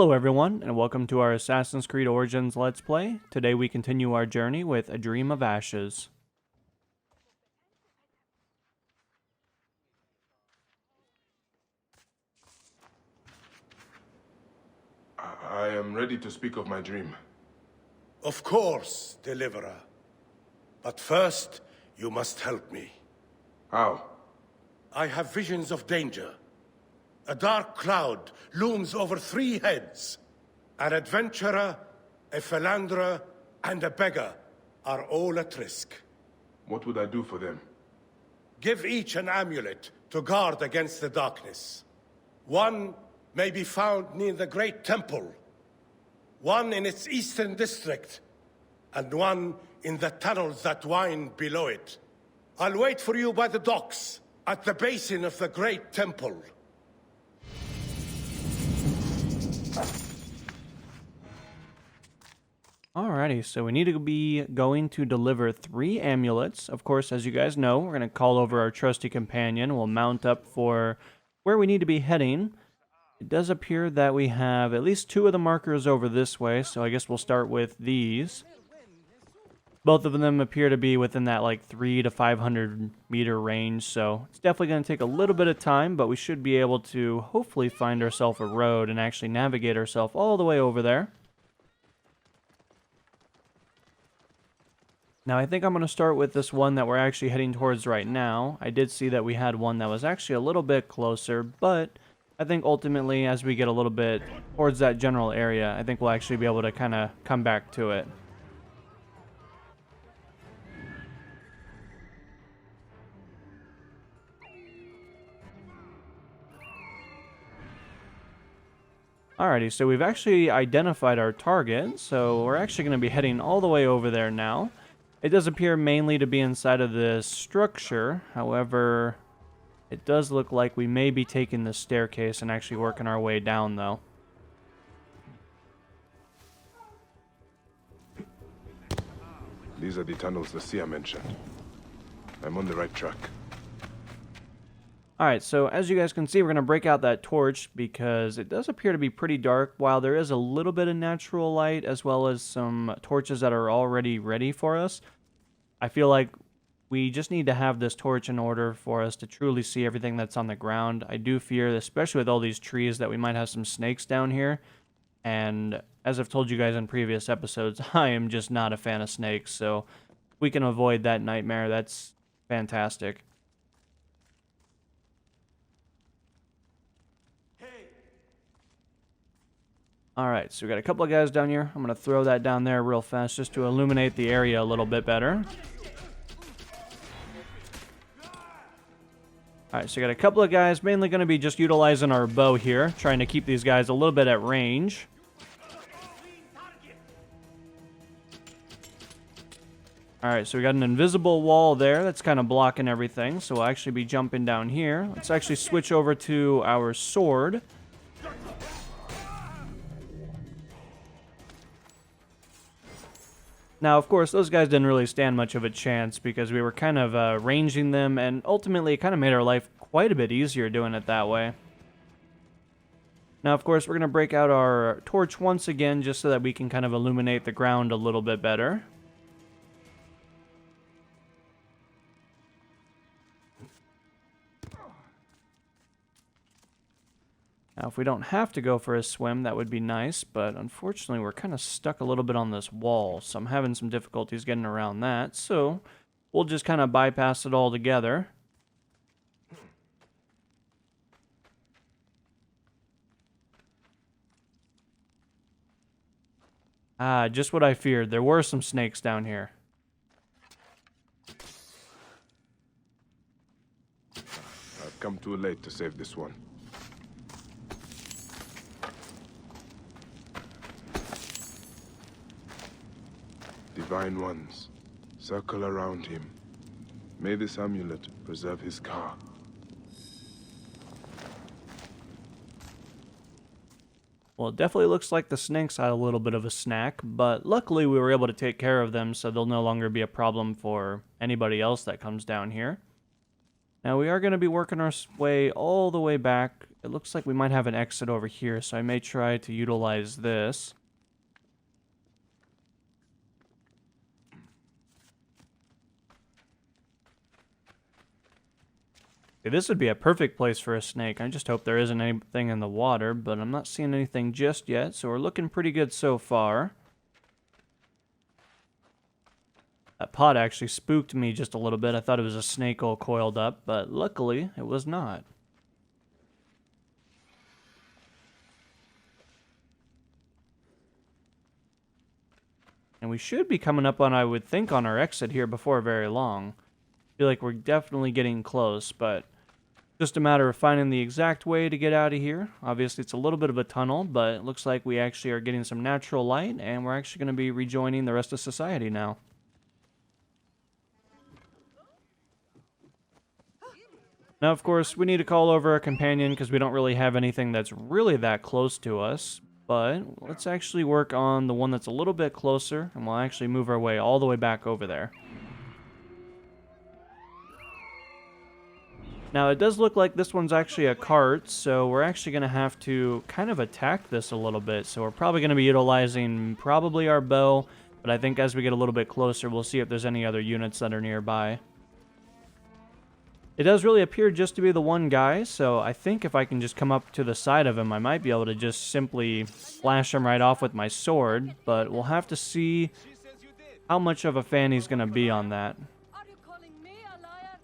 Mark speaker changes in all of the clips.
Speaker 1: Hello everyone, and welcome to our Assassin's Creed Origins Let's Play. Today we continue our journey with A Dream of Ashes.
Speaker 2: I am ready to speak of my dream.
Speaker 3: Of course, Deliverer. But first, you must help me.
Speaker 2: How?
Speaker 3: I have visions of danger. A dark cloud looms over 3 heads. An adventurer, a philanderer, and a beggar are all at risk.
Speaker 2: What would I do for them?
Speaker 3: Give each an amulet to guard against the darkness. One may be found near the Great Temple, one in its eastern district, and one in the tunnels that wind below it. I'll wait for you by the docks, at the basin of the Great Temple.
Speaker 1: Alrighty, so we need to be going to deliver 3 amulets. Of course, as you guys know, we're going to call over our trusty companion. We'll mount up for where we need to be heading. It does appear that we have at least 2 of the markers over this way, so I guess we'll start with these. Both of them appear to be within that like 300 to 500 meter range, so it's definitely going to take a little bit of time, but we should be able to hopefully find ourselves a road and actually navigate ourselves all the way over there. Now, I think I'm going to start with this one that we're actually heading towards right now. I did see that we had one that was actually a little bit closer, but I think ultimately, as we get a little bit towards that general area, I think we'll actually be able to kind of come back to it. Alrighty, so we've actually identified our target, so we're actually going to be heading all the way over there now. It does appear mainly to be inside of this structure. However, it does look like we may be taking the staircase and actually working our way down, though.
Speaker 2: These are the tunnels the seer mentioned. I'm on the right track.
Speaker 1: Alright, so as you guys can see, we're going to break out that torch because it does appear to be pretty dark. While there is a little bit of natural light as well as some torches that are already ready for us, I feel like we just need to have this torch in order for us to truly see everything that's on the ground. I do fear, especially with all these trees, that we might have some snakes down here. And as I've told you guys in previous episodes, I am just not a fan of snakes, so if we can avoid that nightmare, that's fantastic. Alright, so we got a couple of guys down here. I'm going to throw that down there real fast just to illuminate the area a little bit better. Alright, so we got a couple of guys, mainly going to be just utilizing our bow here, trying to keep these guys a little bit at range. Alright, so we got an invisible wall there that's kind of blocking everything, so we'll actually be jumping down here. Let's actually switch over to our sword. Now, of course, those guys didn't really stand much of a chance because we were kind of ranging them, and ultimately it kind of made our life quite a bit easier doing it that way. Now, of course, we're going to break out our torch once again just so that we can kind of illuminate the ground a little bit better. Now, if we don't have to go for a swim, that would be nice, but unfortunately we're kind of stuck a little bit on this wall, so I'm having some difficulties getting around that, so we'll just kind of bypass it all together. Ah, just what I feared. There were some snakes down here.
Speaker 2: I've come too late to save this one. Divine ones, circle around him. May this amulet preserve his car.
Speaker 1: Well, it definitely looks like the snakes had a little bit of a snack, but luckily we were able to take care of them, so they'll no longer be a problem for anybody else that comes down here. Now we are going to be working our way all the way back. It looks like we might have an exit over here, so I may try to utilize this. Okay, this would be a perfect place for a snake. I just hope there isn't anything in the water, but I'm not seeing anything just yet, so we're looking pretty good so far. That pot actually spooked me just a little bit. I thought it was a snake all coiled up, but luckily it was not. And we should be coming up on, I would think, on our exit here before very long. I feel like we're definitely getting close, but just a matter of finding the exact way to get out of here. Obviously, it's a little bit of a tunnel, but it looks like we actually are getting some natural light, and we're actually going to be rejoining the rest of society now. Now, of course, we need to call over a companion because we don't really have anything that's really that close to us. But let's actually work on the one that's a little bit closer, and we'll actually move our way all the way back over there. Now, it does look like this one's actually a cart, so we're actually going to have to kind of attack this a little bit. So we're probably going to be utilizing probably our bow, but I think as we get a little bit closer, we'll see if there's any other units that are nearby. It does really appear just to be the one guy, so I think if I can just come up to the side of him, I might be able to just simply flash him right off with my sword, but we'll have to see how much of a fan he's going to be on that.
Speaker 4: Are you calling me a liar?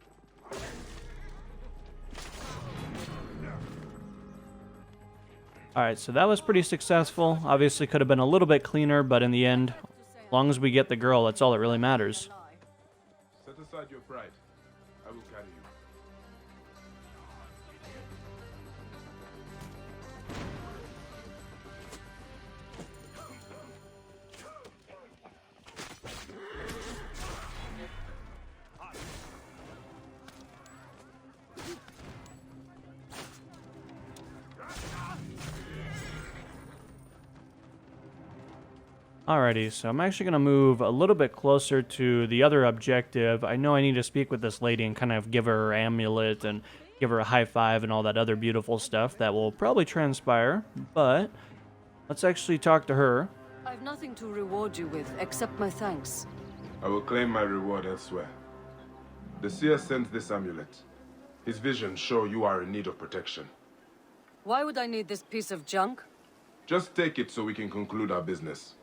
Speaker 1: Alright, so that was pretty successful. Obviously could have been a little bit cleaner, but in the end, as long as we get the girl, that's all that really matters.
Speaker 2: Set aside your pride. I will carry you.
Speaker 1: Alrighty, so I'm actually going to move a little bit closer to the other objective. I know I need to speak with this lady and kind of give her her amulet and give her a high five and all that other beautiful stuff that will probably transpire, but let's actually talk to her.
Speaker 4: I've nothing to reward you with except my thanks.
Speaker 2: I will claim my reward elsewhere. The seer sent this amulet. His visions show you are in need of protection.
Speaker 4: Why would I need this piece of junk?
Speaker 2: Just take it so we can conclude our business.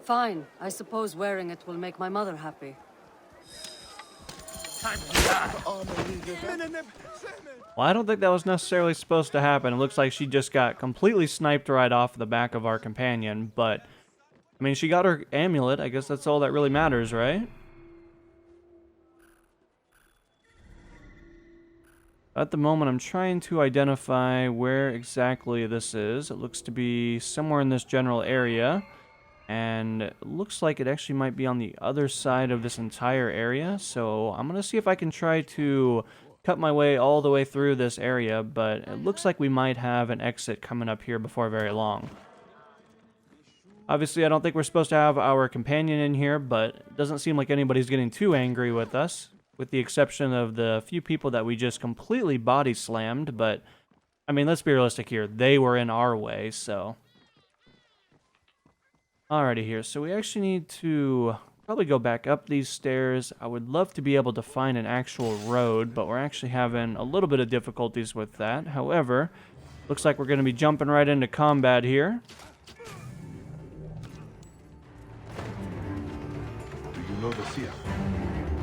Speaker 4: Fine. I suppose wearing it will make my mother happy.
Speaker 1: Well, I don't think that was necessarily supposed to happen. It looks like she just got completely sniped right off the back of our companion, but I mean, she got her amulet. I guess that's all that really matters, right? At the moment, I'm trying to identify where exactly this is. It looks to be somewhere in this general area. And it looks like it actually might be on the other side of this entire area. So I'm going to see if I can try to cut my way all the way through this area. But it looks like we might have an exit coming up here before very long. Obviously, I don't think we're supposed to have our companion in here, but it doesn't seem like anybody's getting too angry with us, with the exception of the few people that we just completely body slammed. But, I mean, let's be realistic here. They were in our way, so... Alrighty here, so we actually need to probably go back up these stairs. I would love to be able to find an actual road, but we're actually having a little bit of difficulties with that. However, looks like we're going to be jumping right into combat here.
Speaker 2: Do you know the seer?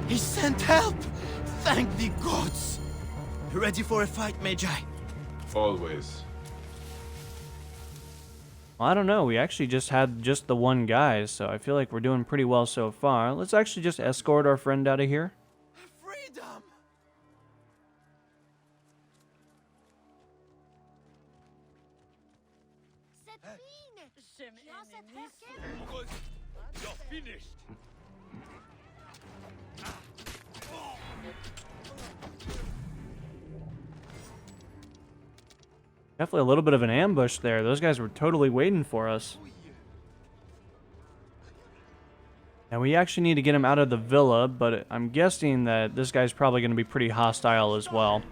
Speaker 5: He sent help! Thank the gods! Ready for a fight, Magi?
Speaker 2: Always.
Speaker 1: Well, I don't know. We actually just had just the one guy, so I feel like we're doing pretty well so far. Let's actually just escort our friend out of here.
Speaker 5: Freedom!
Speaker 3: You're finished.
Speaker 1: Definitely a little bit of an ambush there. Those guys were totally waiting for us. Now we actually need to get him out of the villa, but I'm guessing that this guy's probably going to be pretty hostile as well.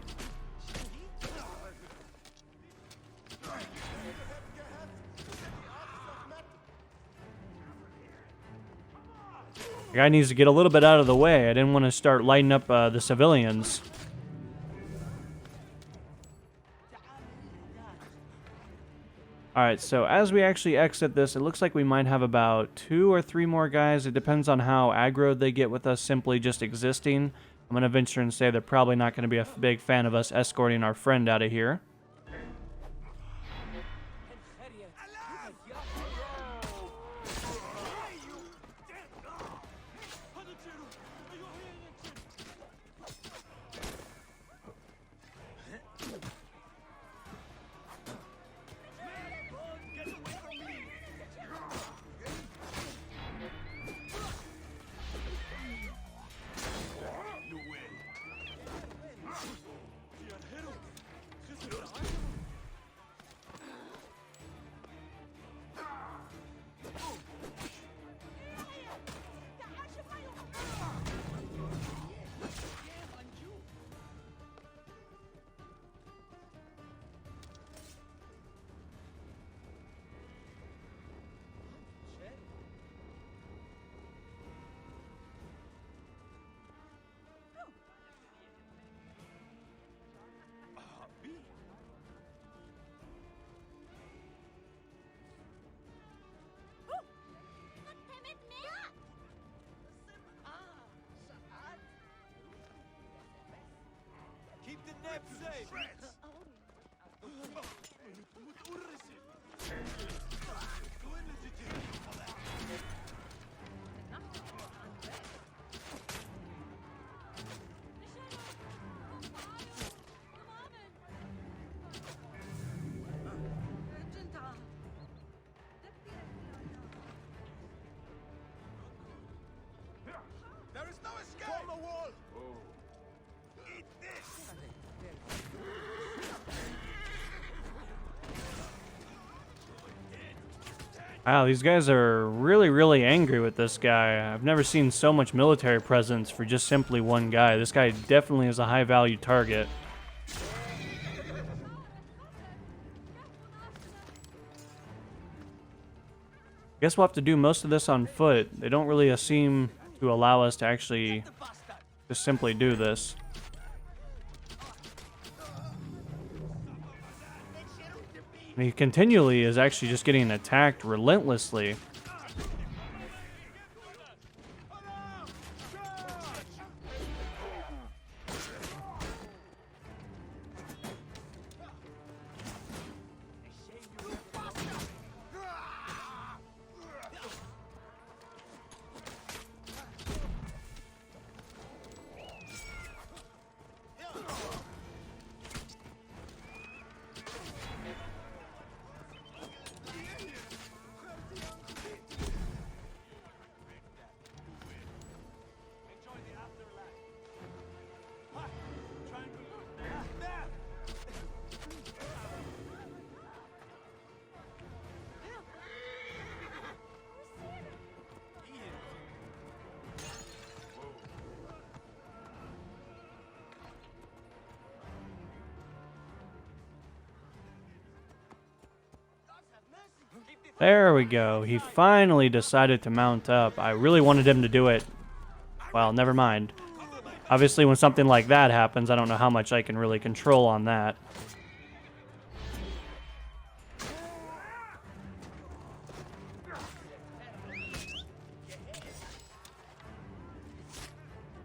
Speaker 1: The guy needs to get a little bit out of the way. I didn't want to start lighting up the civilians. Alright, so as we actually exit this, it looks like we might have about 2 or 3 more guys. It depends on how aggroed they get with us simply just existing. I'm going to venture and say they're probably not going to be a big fan of us escorting our friend out of here.
Speaker 5: Keep the neb safe. There is no escape! Form a wall! Eat this!
Speaker 1: Wow, these guys are really, really angry with this guy. I've never seen so much military presence for just simply one guy. This guy definitely is a high-value target. Guess we'll have to do most of this on foot. They don't really seem to allow us to actually just simply do this. And he continually is actually just getting attacked relentlessly. There we go. He finally decided to mount up. I really wanted him to do it. Well, never mind. Obviously, when something like that happens, I don't know how much I can really control on that.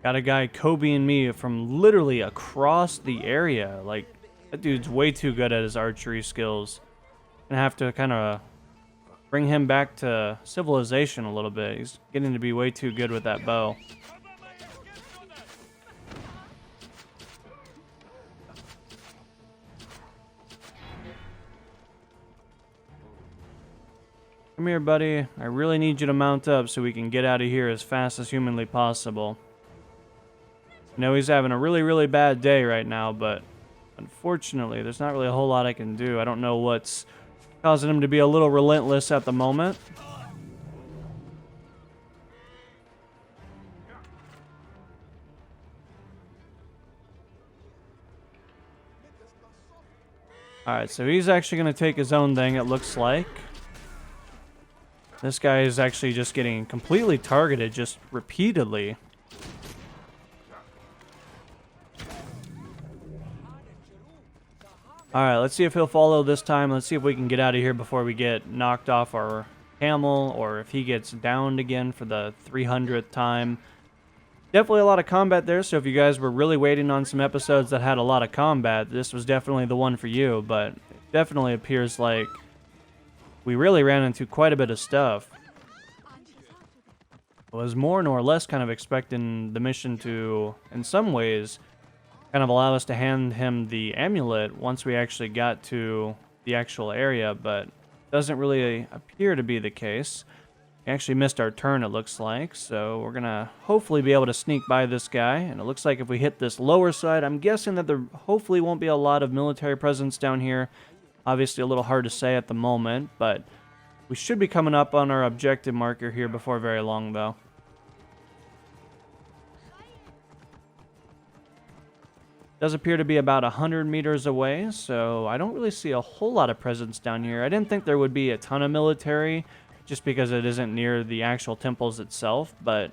Speaker 1: Got a guy Kobe-ing me from literally across the area. Like, that dude's way too good at his archery skills. Gonna have to kind of bring him back to civilization a little bit. He's getting to be way too good with that bow. Come here, buddy. I really need you to mount up so we can get out of here as fast as humanly possible. I know he's having a really, really bad day right now, but unfortunately, there's not really a whole lot I can do. I don't know what's causing him to be a little relentless at the moment. Alright, so he's actually going to take his own thing, it looks like. This guy is actually just getting completely targeted, just repeatedly. Alright, let's see if he'll follow this time. Let's see if we can get out of here before we get knocked off our camel, or if he gets downed again for the 300th time. Definitely a lot of combat there, so if you guys were really waiting on some episodes that had a lot of combat, this was definitely the one for you, but it definitely appears like we really ran into quite a bit of stuff. I was more nor less kind of expecting the mission to, in some ways, kind of allow us to hand him the amulet once we actually got to the actual area, but doesn't really appear to be the case. We actually missed our turn, it looks like, so we're gonna hopefully be able to sneak by this guy, and it looks like if we hit this lower side, I'm guessing that there hopefully won't be a lot of military presence down here. Obviously a little hard to say at the moment, but we should be coming up on our objective marker here before very long, though. Does appear to be about 100 meters away, so I don't really see a whole lot of presence down here. I didn't think there would be a ton of military, just because it isn't near the actual temples itself, but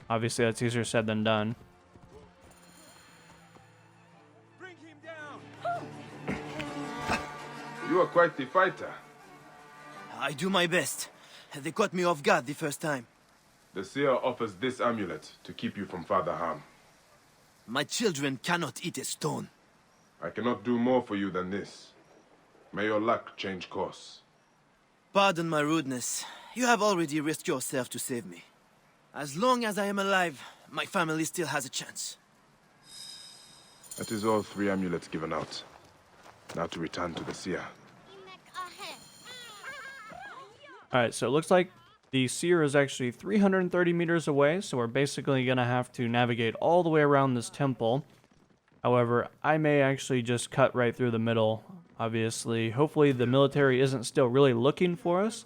Speaker 1: obviously that's easier said than done.
Speaker 5: Bring him down!
Speaker 2: You are quite the fighter.
Speaker 5: I do my best. They caught me off guard the first time.
Speaker 2: The seer offers this amulet to keep you from further harm.
Speaker 5: My children cannot eat a stone.
Speaker 2: I cannot do more for you than this. May your luck change course.
Speaker 5: Pardon my rudeness. You have already risked yourself to save me. As long as I am alive, my family still has a chance.
Speaker 2: That is all 3 amulets given out. Now to return to the seer.
Speaker 1: Alright, so it looks like the seer is actually 330 meters away, so we're basically going to have to navigate all the way around this temple. However, I may actually just cut right through the middle, obviously. Hopefully the military isn't still really looking for us,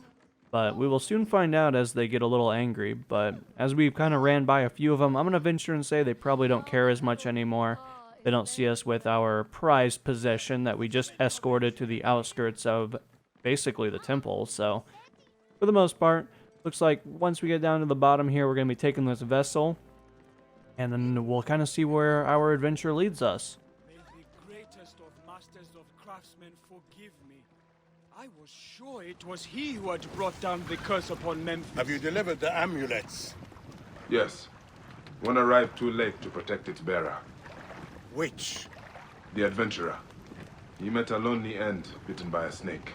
Speaker 1: but we will soon find out as they get a little angry. But as we've kind of ran by a few of them, I'm going to venture and say they probably don't care as much anymore. They don't see us with our prized possession that we just escorted to the outskirts of basically the temple, so for the most part, looks like once we get down to the bottom here, we're going to be taking this vessel, and then we'll kind of see where our adventure leads us.
Speaker 6: May the greatest of masters of craftsmen forgive me. I was sure it was he who had brought down the curse upon Memphis.
Speaker 3: Have you delivered the amulets?
Speaker 2: Yes. One arrived too late to protect its bearer.
Speaker 3: Which?
Speaker 2: The adventurer. He met a lonely end, bitten by a snake.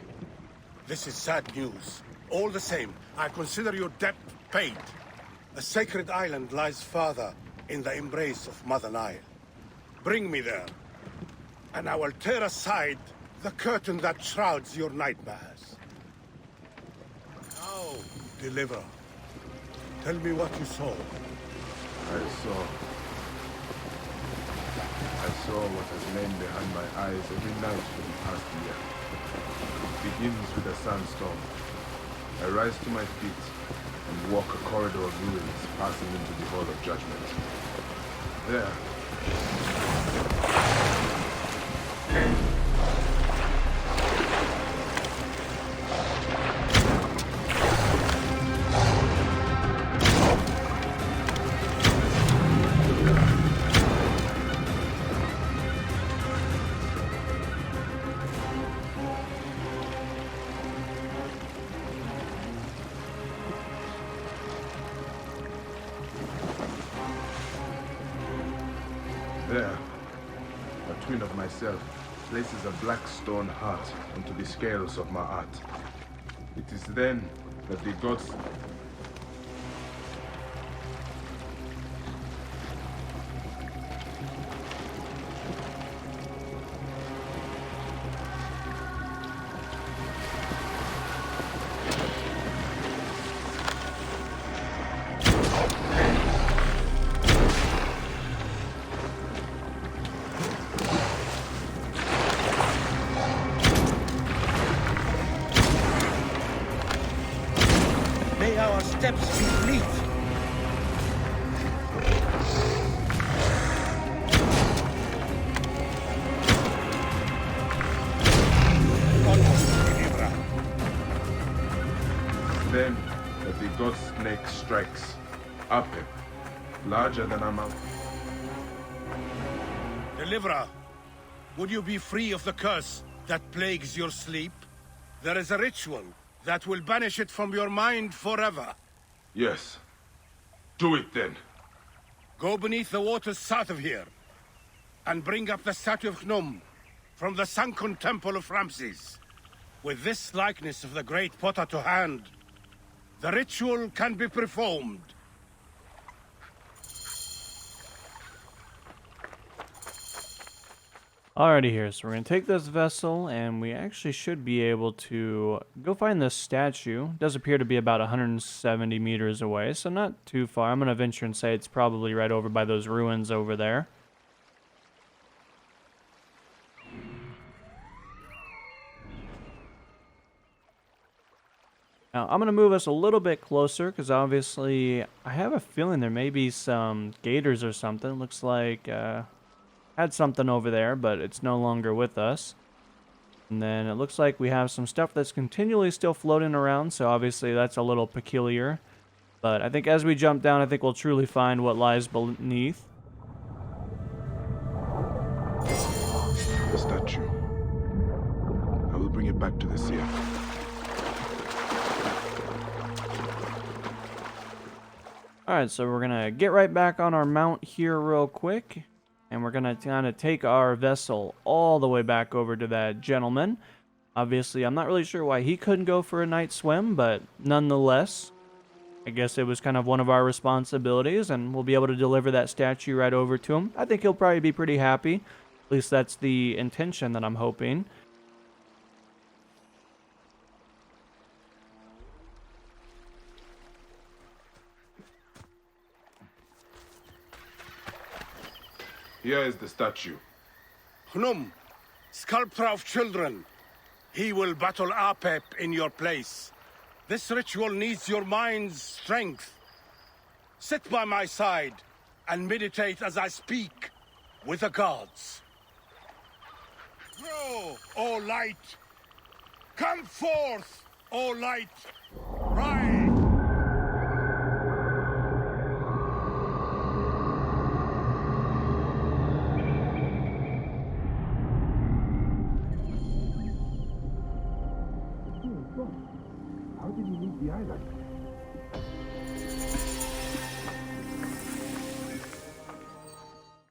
Speaker 3: This is sad news. All the same, I consider your debt paid. A sacred island lies farther in the embrace of Mother Nile. Bring me there, and I will tear aside the curtain that shrouds your nightmares. Now, deliver. Tell me what you saw.
Speaker 2: I saw what has lain behind my eyes every night for the past year. It begins with a sandstorm. I rise to my feet and walk a corridor of ruins, passing into the Hall of Judgment. There, a twin of myself places a black stone heart into the scales of my art. It is then that the gods...
Speaker 3: May our steps be fleet.
Speaker 2: then that the god snake strikes. Apep, larger than a mountain.
Speaker 3: Deliverer, would you be free of the curse that plagues your sleep? There is a ritual that will banish it from your mind forever.
Speaker 2: Yes. Do it then.
Speaker 3: Go beneath the waters south of here, and bring up the statue of Gnome from the sunken temple of Ramses. With this likeness of the great potter to hand, the ritual can be performed.
Speaker 1: Alrighty here, so we're going to take this vessel, and we actually should be able to go find this statue. It does appear to be about 170 meters away, so not too far. I'm going to venture and say it's probably right over by those ruins over there. Now, I'm going to move us a little bit closer, because obviously I have a feeling there may be some gators or something. Looks like... had something over there, but it's no longer with us. And then it looks like we have some stuff that's continually still floating around, so obviously that's a little peculiar. But I think as we jump down, I think we'll truly find what lies beneath.
Speaker 2: The statue. I will bring it back to the sea.
Speaker 1: Alright, so we're going to get right back on our mount here real quick. And we're going to kind of take our vessel all the way back over to that gentleman. Obviously, I'm not really sure why he couldn't go for a night swim, but nonetheless, I guess it was kind of one of our responsibilities, and we'll be able to deliver that statue right over to him. I think he'll probably be pretty happy. At least that's the intention that I'm hoping.
Speaker 2: Here is the statue.
Speaker 3: Gnome, sculptor of children, he will battle Apep in your place. This ritual needs your mind's strength. Sit by my side and meditate as I speak with the gods. Grow, O light! Come forth, O light! Rise!
Speaker 2: How did he leave the island?